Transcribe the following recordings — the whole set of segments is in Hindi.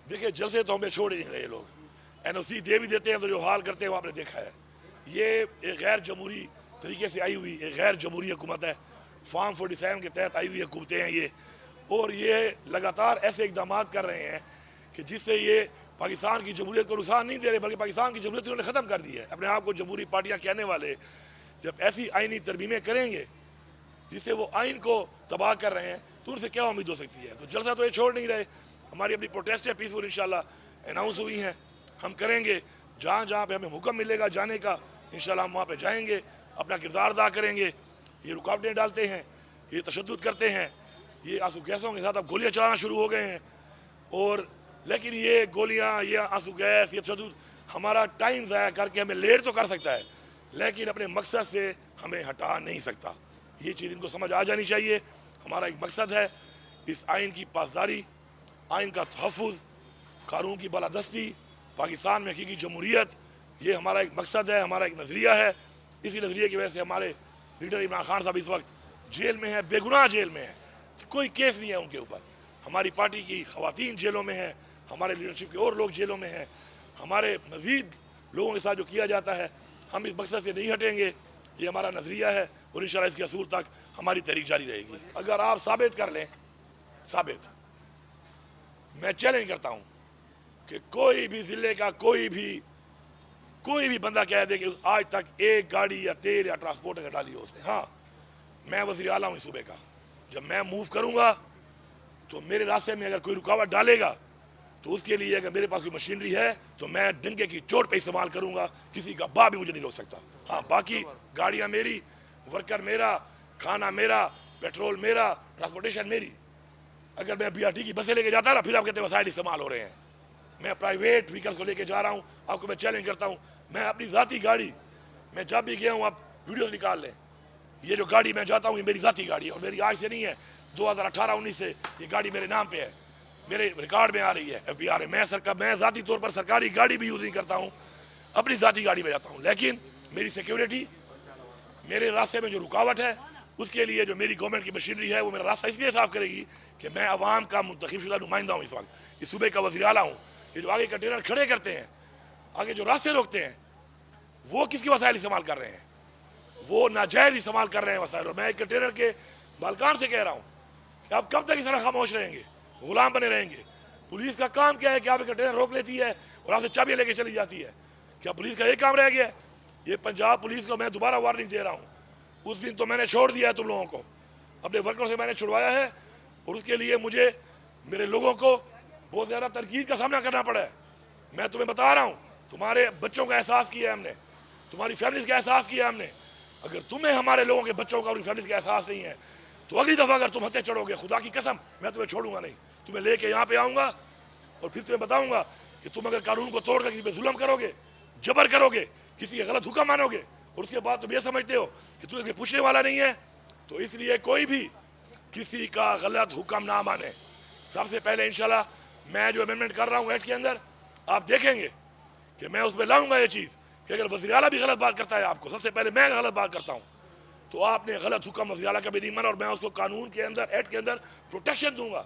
देखिए जलसे तो हमें छोड़ ही नहीं रहे लोग, NOC दे भी देते हैं तो जो हाल करते हैं वो आपने देखा है। ये एक गैर जमहूरी तरीके से आई हुई एक गैर जमहूरी हुकूमत है, फार्म 47 के तहत आई हुई हुकूमतें हैं ये, और ये लगातार ऐसे इकदाम कर रहे हैं कि जिससे ये पाकिस्तान की जमहूरियत को नुकसान नहीं दे रहे बल्कि पाकिस्तान की जमहूरियत उन्होंने ख़त्म कर दी है। अपने आप को जमहूरी पार्टियाँ कहने वाले जब ऐसी आइनी तरमीमें करेंगे जिससे वो आइन को तबाह कर रहे हैं तो उनसे क्या उम्मीद हो सकती है। तो जलसा तो ये छोड़ नहीं रहे। हमारी अपनी प्रोटेस्ट है पीसफुल इंशाल्लाह अनाउंस हुई हैं, हम करेंगे। जहाँ जहाँ पे हमें हुक्म मिलेगा जाने का इंशाल्लाह हम वहाँ पे जाएंगे, अपना किरदार अदा करेंगे। ये रुकावटें डालते हैं, ये तशद्दुद करते हैं, ये आंसू गैसों के साथ अब गोलियाँ चलाना शुरू हो गए हैं। और लेकिन ये गोलियाँ, ये आंसू गैस, ये तशद्दुद हमारा टाइम ज़ाया करके हमें लेट तो कर सकता है लेकिन अपने मकसद से हमें हटा नहीं सकता। ये चीज़ इनको समझ आ जानी चाहिए। हमारा एक मकसद है इस आइन की पासदारी, आइन का तहफ़्फ़ुज़, कानून की बालादस्ती, पाकिस्तान में हकीकी जमहूरियत। ये हमारा एक मकसद है, हमारा एक नज़रिया है। इसी नज़रिए की वजह से हमारे लीडर इमरान खान साहब इस वक्त जेल में है, बेगुनाह जेल में है, कोई केस नहीं है उनके ऊपर। हमारी पार्टी की ख़वातीन जेलों में हैं, हमारे लीडरशिप के और लोग जेलों में हैं, हमारे मज़ीद लोगों के साथ जो किया जाता है, हम इस मकसद से नहीं हटेंगे। ये हमारा नज़रिया है और इंशाल्लाह इसके असूल तक हमारी तहरीक जारी रहेगी। अगर आप साबित कर लें, मैं चैलेंज करता हूँ कि कोई भी ज़िले का कोई भी बंदा कह दे कि आज तक एक गाड़ी या तेल या ट्रांसपोर्ट का डाली हो उसने। हाँ, मैं वज़ीर आला हूँ सूबे का। जब मैं मूव करूँगा तो मेरे रास्ते में अगर कोई रुकावट डालेगा तो उसके लिए अगर मेरे पास कोई मशीनरी है तो मैं डंके की चोट पे इस्तेमाल करूँगा, किसी का बाप भी मुझे नहीं रोक सकता। हाँ, बाकी गाड़ियाँ मेरी, वर्कर मेरा, खाना मेरा, पेट्रोल मेरा, ट्रांसपोर्टेशन मेरी। अगर मैं BRT की बसें लेके जाता ना फिर आप कहते वसाइल इस्तेमाल हो रहे हैं। मैं प्राइवेट व्हीकल्स को लेके जा रहा हूँ। आपको मैं चैलेंज करता हूँ, मैं अपनी ज़ाती गाड़ी, मैं जब भी गया हूँ आप वीडियोस निकाल लें, ये जो गाड़ी मैं जाता हूँ ये मेरी ज़ाती गाड़ी है और मेरी आज से नहीं है, 2018-19 से ये गाड़ी मेरे नाम पे है, मेरे रिकॉर्ड में आ रही है, FBR है। मैं ज़ाती तौर पर सरकारी गाड़ी भी यूज़ नहीं करता हूँ, अपनी ज़ाती गाड़ी में जाता हूँ। लेकिन मेरी सिक्योरिटी, मेरे रास्ते में जो रुकावट है उसके लिए जो मेरी गवर्नमेंट की मशीनरी है वो मेरा रास्ता इसलिए साफ़ करेगी कि मैं अवाम का मुंतखब शुदा नुमाइंदा हूँ। इस वक्त इस सूबे का वज़ीर आला हूँ। ये जो आगे कंटेनर खड़े करते हैं, आगे जो रास्ते रोकते हैं, वो किसकी वसाइल इस्तेमाल कर रहे हैं? वो नाजायज़ इस्तेमाल कर रहे हैं वसाइल। और मैं एक कंटेनर के मालकान से कह रहा हूँ कि आप कब तक इस तरह खामोश रहेंगे, गुलाम बने रहेंगे? पुलिस का काम क्या है कि आप कंटेनर रोक लेती है और आपसे चाबियाँ लेके चली जाती है। क्या पुलिस का एक काम रह गया? ये पंजाब पुलिस को मैं दोबारा वार्निंग दे रहा हूँ। उस दिन तो मैंने छोड़ दिया है तुम लोगों को, अपने वर्करों से मैंने छुड़वाया है और उसके लिए मुझे मेरे लोगों को बहुत ज़्यादा तनकीद का सामना करना पड़ा है। मैं तुम्हें बता रहा हूँ, तुम्हारे बच्चों का एहसास किया है हमने, तुम्हारी फैमिलीज़ का एहसास किया है हमने। अगर तुम्हें हमारे लोगों के बच्चों का और फैमिलीज़ का एहसास नहीं है तो अगली दफ़ा अगर तुम हत्या चढ़ोगे, खुदा की कसम मैं तुम्हें छोड़ूंगा नहीं। तुम्हें लेके यहाँ पे आऊँगा और फिर तुम्हें बताऊँगा कि तुम अगर कानून को तोड़कर किसी पर जुल्म करोगे, जबर करोगे, किसी का गलत हुक्म मानोगे और उसके बाद तुम ये समझते हो कि तुम्हें पूछने वाला नहीं है, तो इसलिए कोई भी किसी का गलत हुक्म ना माने। सबसे पहले इंशाल्लाह मैं जो अमेंडमेंट कर रहा हूँ एक्ट के अंदर, आप देखेंगे कि मैं उसमें लाऊंगा ये चीज़ कि अगर वज़ीर आला भी गलत बात करता है, आपको सबसे पहले मैं गलत बात करता हूँ तो आपने गलत हुक्म वज़ीर आला का भी नहीं माना और मैं उसको कानून के अंदर, एक्ट के अंदर प्रोटेक्शन दूंगा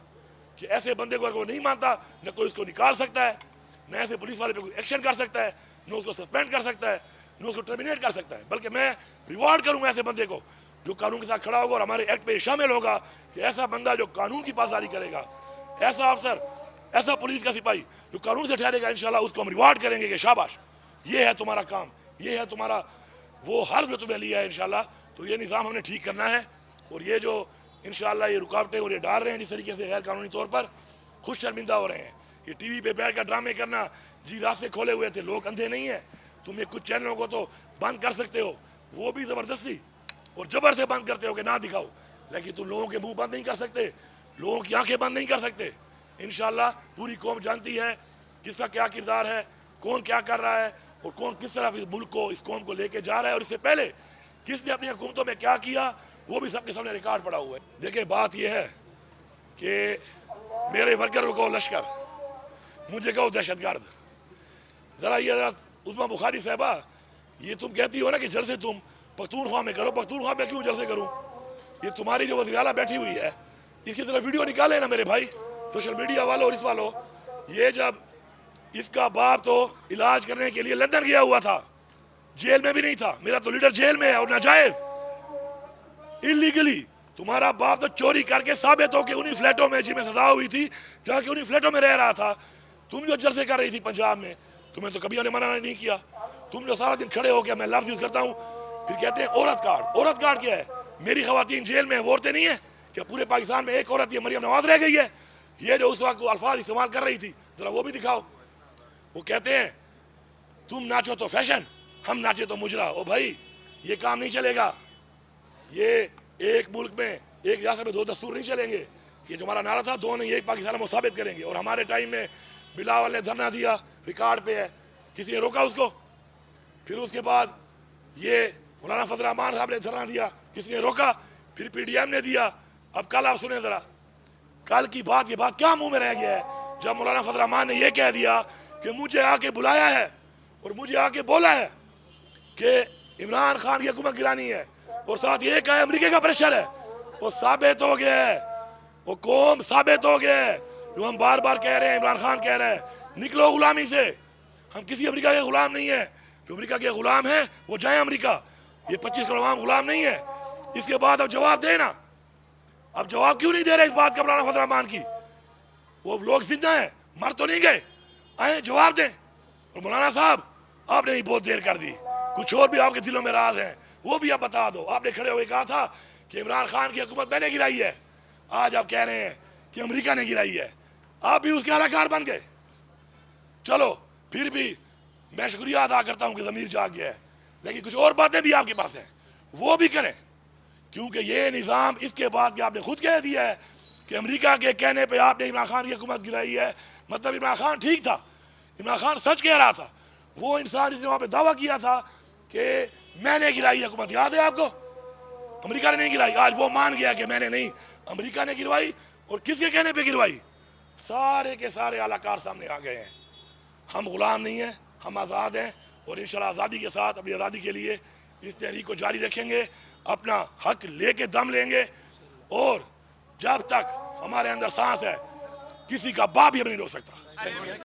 कि ऐसे बंदे को अगर वो नहीं मानता न कोई उसको निकाल सकता है, न ऐसे पुलिस वाले पे कोई एक्शन कर सकता है, न उसको सस्पेंड कर सकता है, न उसको टर्मिनेट कर सकता है, बल्कि मैं रिवॉर्ड करूंगा ऐसे बंदे को जो कानून के साथ खड़ा होगा और हमारे एक्ट पे शामिल होगा कि ऐसा बंदा जो कानून की पासदारी करेगा, ऐसा अफसर, ऐसा पुलिस का सिपाही जो कानून से ठहरेगा, इंशाल्लाह उसको हम रिवॉर्ड करेंगे कि शाबाश, ये है तुम्हारा काम, ये है तुम्हारा वो हर्ज जो तुमने लिया है इंशाल्लाह। तो ये निज़ाम हमने ठीक करना है और ये जो इंशाल्लाह ये रुकावटें और ये डाल रहे हैं जिस तरीके से गैर कानूनी तौर पर, खुद शर्मिंदा हो रहे हैं। ये TV पे बैठ कर ड्रामे करना, जी रास्ते खोले हुए थे, लोग अंधे नहीं है, तुम ये कुछ चैनलों को तो बंद कर सकते हो, वो भी ज़बरदस्ती और जबर से बंद करते हो कि ना दिखाओ, लेकिन तुम लोगों के मुंह बंद नहीं कर सकते, लोगों की आंखें बंद नहीं कर सकते। इंशाल्लाह पूरी कौम जानती है किसका क्या किरदार है, कौन क्या कर रहा है और कौन किस तरह इस मुल्क को, इस कौम को लेके जा रहा है और इससे पहले किसने अपनी हुकूमतों में क्या किया, वो भी सबके सामने रिकॉर्ड पड़ा हुआ है। देखिए बात यह है कि मेरे वर्करों को लश्कर, मुझे कहो दहशतगर्द, ज़रा ये ज़रा उस्मा बुखारी साहबा, ये तुम कहती हो ना कि जलसे तुम पख्तूनख्वा में करो, पख्तूनख्वा में क्यों जलसे करूं? ये तुम्हारी जो वज़ीर आला बैठी हुई है इसकी तरफ वीडियो निकाले ना मेरे भाई, सोशल मीडिया वालों और इस वालों, ये जब इसका बाप तो इलाज करने के लिए लंदन गया हुआ था, जेल में भी नहीं था, मेरा तो लीडर जेल में है और नाजायज इलीगली। तुम्हारा बाप तो चोरी करके साबित हो के उन्हीं फ्लैटों में जिनमें सजा हुई थी, जहाँ के उन्हीं फ्लैटों में रह रहा था। तुम जो जलसे कर रही थी पंजाब में, तुम्हें तो कभी हमने मना नहीं किया। तुम जो सारा दिन खड़े हो गया, मैं लफ्ज यूज करता हूँ, फिर कहते हैं औरत कार्ड। औरत कार्ड क्या है? मेरी खवातीन जेल में वो औरतें नहीं है क्या? पूरे पाकिस्तान में एक औरत, ये मरियम नवाज रह गई है। ये जो उस वक्त अल्फाज इस्तेमाल कर रही थी, जरा वो भी दिखाओ। वो कहते हैं तुम नाचो तो फैशन, हम नाचे तो मुजरा। ओ भाई, ये काम नहीं चलेगा। ये एक मुल्क में, एक रियासत में दो दस्तूर नहीं चलेंगे। ये जो हमारा नारा था, दो नहीं एक पाकिस्तान में साबित करेंगे। और हमारे टाइम में बिलावल ने धरना दिया, रिकॉर्ड पे है, किसी ने रोका उसको। फिर उसके बाद ये मौलाना फजल रहमान साहब ने धरना दिया, किसी ने रोका। फिर पीडीएम ने दिया। अब कल आप सुने जरा, कल की बात के बाद क्या मुंह में रह गया है, जब मौलाना फजल रहमान ने यह कह दिया कि मुझे आके बुलाया है और मुझे आके बोला है कि इमरान खान की हुकूमत गिरानी है, और साथ ये कहा अमेरिका का प्रेशर है। वो साबित हो गया है, वो कौम साबित हो गया है। जो हम बार बार कह रहे हैं, इमरान खान कह रहा है निकलो गुलामी से। हम किसी अमेरिका के गुलाम नहीं है। जो अमेरिका के गुलाम है वो जाए अमेरिका। ये 25 करोड़ आवाम गुलाम नहीं है। इसके बाद अब जवाब देना। अब जवाब क्यों नहीं दे रहे इस बात का मौलाना फजल रहमान की? वो लोग जिंदा हैं, मर तो नहीं गए, आए जवाब दें। और मौलाना साहब, आपने ही बहुत देर कर दी। कुछ और भी आपके दिलों में राज है, वो भी आप बता दो। आपने खड़े हुए कहा था कि इमरान खान की हुकूमत मैंने गिराई है। आज आप कह रहे हैं कि अमेरिका ने गिराई है। आप भी उसके अलाकार बन गए। चलो, फिर भी मैं शुक्रिया अदा करता हूं कि ज़मीर जाग गया है, लेकिन कुछ और बातें भी आपके पास हैं, वो भी करें। क्योंकि ये निज़ाम इसके बाद कि आपने खुद कह दिया है कि अमेरिका के कहने पे आपने इमरान खान की हुकूमत गिराई है, मतलब इमरान खान ठीक था, इमरान खान सच कह रहा था। वो इंसान जिसने वहाँ पे दावा किया था कि मैंने गिराई हुकूमत, याद है आपको? अमेरिका ने नहीं गिराई। आज वो मान गया कि मैंने नहीं, अमेरिका ने गिरवाई। और किसके कहने पे गिरवाई? सारे के सारे आलाकार सामने आ गए हैं। हम गुलाम नहीं हैं, हम आज़ाद हैं। और इंशाल्लाह आज़ादी के साथ अपनी आज़ादी के लिए इस तहरीक को जारी रखेंगे, अपना हक लेके दम लेंगे। और जब तक हमारे अंदर सांस है, किसी का बाप भी हमें नहीं रोक सकता।